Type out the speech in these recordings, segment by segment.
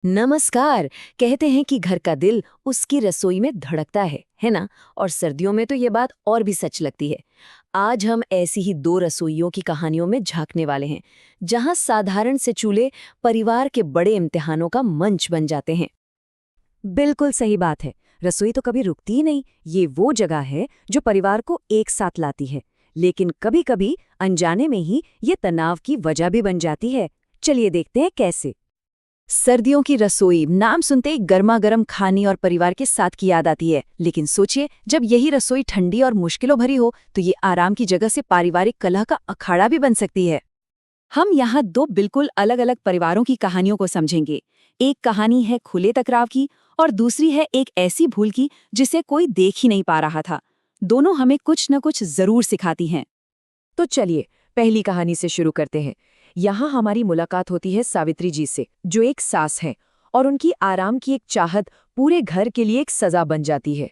नमस्कार। कहते हैं कि घर का दिल उसकी रसोई में धड़कता है ना? और सर्दियों में तो ये बात और भी सच लगती है। आज हम ऐसी ही दो रसोइयों की कहानियों में झांकने वाले हैं, जहां साधारण से चूल्हे परिवार के बड़े इम्तिहानों का मंच बन जाते हैं। बिल्कुल सही बात है। रसोई तो कभी रुकती ही नहीं। ये वो जगह है जो परिवार को एक साथ लाती है, लेकिन कभी-कभी अनजाने में ही ये तनाव की वजह भी बन जाती है। चलिए देखते हैं कैसे। सर्दियों की रसोई नाम सुनते ही गर्मा गर्म खाने और परिवार के साथ की याद आती है, लेकिन सोचिए जब यही रसोई ठंडी और मुश्किलों भरी हो तो ये आराम की जगह से पारिवारिक कलह का अखाड़ा भी बन सकती है। हम यहाँ दो बिल्कुल अलग अलग परिवारों की कहानियों को समझेंगे। एक कहानी है खुले टकराव की और दूसरी है एक ऐसी भूल की जिसे कोई देख ही नहीं पा रहा था। दोनों हमें कुछ न कुछ जरूर सिखाती हैं। तो चलिए पहली कहानी से शुरू करते हैं। यहाँ हमारी मुलाकात होती है सावित्री जी से, जो एक सास है, और उनकी आराम की एक चाहत पूरे घर के लिए एक सजा बन जाती है।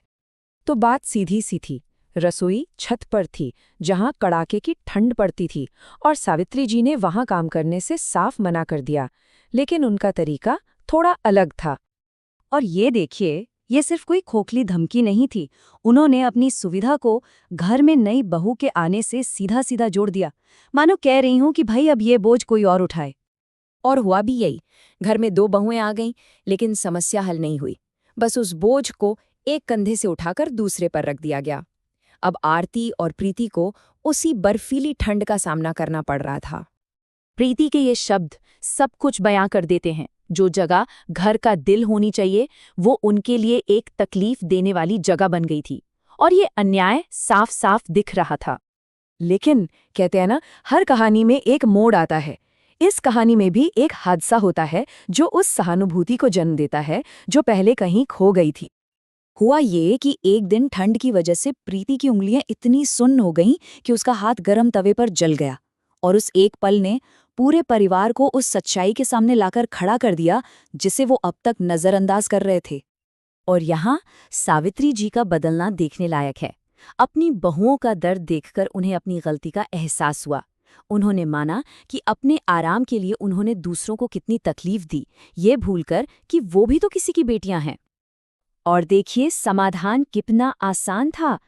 तो बात सीधी सी थी। रसोई छत पर थी, जहां कड़ाके की ठंड पड़ती थी, और सावित्री जी ने वहां काम करने से साफ मना कर दिया। लेकिन उनका तरीका थोड़ा अलग था। और ये देखिए, ये सिर्फ कोई खोखली धमकी नहीं थी। उन्होंने अपनी सुविधा को घर में नई बहू के आने से सीधा सीधा जोड़ दिया, मानो कह रही हूं कि भाई अब ये बोझ कोई और उठाए। और हुआ भी यही। घर में दो बहुएं आ गईं, लेकिन समस्या हल नहीं हुई। बस उस बोझ को एक कंधे से उठाकर दूसरे पर रख दिया गया। अब आरती और प्रीति को उसी बर्फीली ठंड का सामना करना पड़ रहा था। प्रीति के ये शब्द सब कुछ बयां कर देते हैं। जो जगह घर का दिल होनी चाहिए, वो उनके लिए एक तकलीफ देने वाली जगह बन गई थी। और ये अन्याय साफ साफ दिख रहा था। लेकिन कहते हैं ना, हर कहानी में एक मोड़ आता है। इस कहानी में भी एक हादसा होता है जो उस सहानुभूति को जन्म देता है जो पहले कहीं खो गई थी। हुआ ये कि एक दिन ठंड की वजह से प्रीति की उंगलियां इतनी सुन्न हो गईं कि उसका हाथ गर्म तवे पर जल गया। और उस एक पल ने पूरे परिवार को उस सच्चाई के सामने लाकर खड़ा कर दिया जिसे वो अब तक नजरअंदाज कर रहे थे। और यहाँ सावित्री जी का बदलना देखने लायक है। अपनी बहुओं का दर्द देखकर उन्हें अपनी गलती का एहसास हुआ। उन्होंने माना कि अपने आराम के लिए उन्होंने दूसरों को कितनी तकलीफ दी, ये भूलकर कि वो भी तो किसी की बेटियां हैं। और देखिए समाधान कितना आसान था।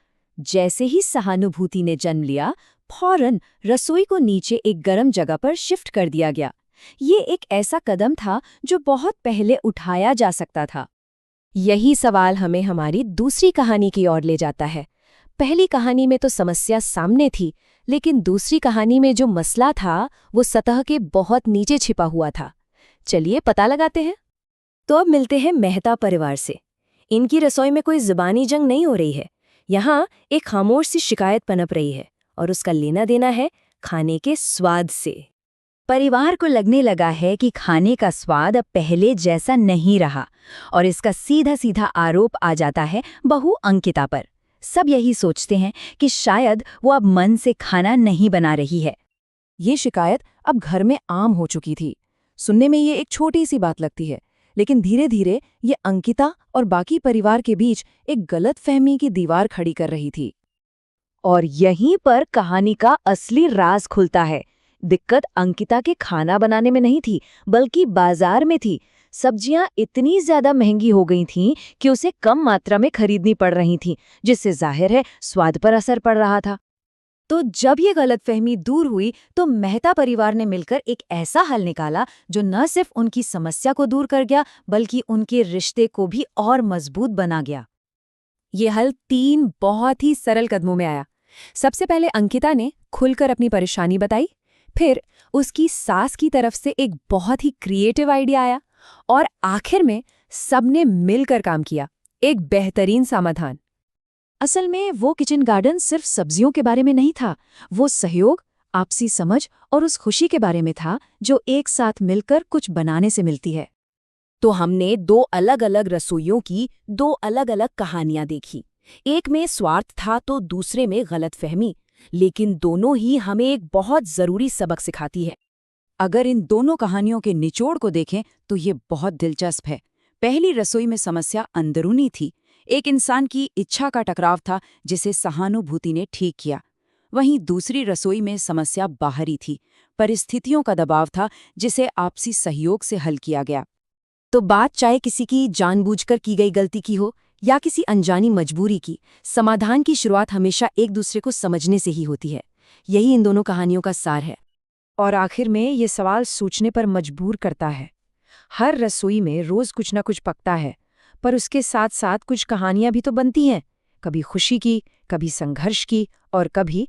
जैसे ही सहानुभूति ने जन्म लिया, फौरन रसोई को नीचे एक गर्म जगह पर शिफ्ट कर दिया गया। ये एक ऐसा कदम था जो बहुत पहले उठाया जा सकता था। यही सवाल हमें हमारी दूसरी कहानी की ओर ले जाता है। पहली कहानी में तो समस्या सामने थी, लेकिन दूसरी कहानी में जो मसला था वो सतह के बहुत नीचे छिपा हुआ था। चलिए पता लगाते हैं। तो अब मिलते हैं मेहता परिवार से। इनकी रसोई में कोई जुबानी जंग नहीं हो रही है। यहाँ एक खामोश सी शिकायत पनप रही है, और उसका लेना देना है खाने के स्वाद से। परिवार को लगने लगा है कि खाने का स्वाद अब पहले जैसा नहीं रहा, और इसका सीधा सीधा आरोप आ जाता है बहू अंकिता पर। सब यही सोचते हैं कि शायद वो अब मन से खाना नहीं बना रही है। ये शिकायत अब घर में आम हो चुकी थी। सुनने में ये एक छोटी सी बात लगती है, लेकिन धीरे धीरे ये अंकिता और बाकी परिवार के बीच एक गलतफहमी की दीवार खड़ी कर रही थी। और यहीं पर कहानी का असली राज खुलता है। दिक्कत अंकिता के खाना बनाने में नहीं थी, बल्कि बाजार में थी। सब्जियां इतनी ज्यादा महंगी हो गई थीं कि उसे कम मात्रा में खरीदनी पड़ रही थीं, जिससे जाहिर है स्वाद पर असर पड़ रहा था। तो जब ये गलतफहमी दूर हुई तो मेहता परिवार ने मिलकर एक ऐसा हल निकाला जो न सिर्फ उनकी समस्या को दूर कर गया, बल्कि उनके रिश्ते को भी और मजबूत बना गया। ये हल 3 बहुत ही सरल कदमों में आया। सबसे पहले अंकिता ने खुलकर अपनी परेशानी बताई। फिर उसकी सास की तरफ से एक बहुत ही क्रिएटिव आइडिया आया, और आखिर में सबने मिलकर काम किया, एक बेहतरीन समाधान। असल में वो किचन गार्डन सिर्फ सब्जियों के बारे में नहीं था। वो सहयोग, आपसी समझ और उस खुशी के बारे में था जो एक साथ मिलकर कुछ बनाने से मिलती है। तो हमने 2 अलग-अलग रसोइयों की 2 अलग-अलग कहानियां देखी। एक में स्वार्थ था तो दूसरे में गलतफहमी, लेकिन दोनों ही हमें एक बहुत जरूरी सबक सिखाती है। अगर इन दोनों कहानियों के निचोड़ को देखें तो ये बहुत दिलचस्प है। पहली रसोई में समस्या अंदरूनी थी। एक इंसान की इच्छा का टकराव था जिसे सहानुभूति ने ठीक किया। वहीं दूसरी रसोई में समस्या बाहरी थी। परिस्थितियों का दबाव था जिसे आपसी सहयोग से हल किया गया। तो बात चाहे किसी की जानबूझकर की गई गलती की हो या किसी अनजानी मजबूरी की, समाधान की शुरुआत हमेशा एक दूसरे को समझने से ही होती है। यही इन दोनों कहानियों का सार है। और आखिर में ये सवाल सोचने पर मजबूर करता है। हर रसोई में रोज कुछ ना कुछ पकता है, पर उसके साथ साथ कुछ कहानियां भी तो बनती हैं, कभी खुशी की, कभी संघर्ष की और कभी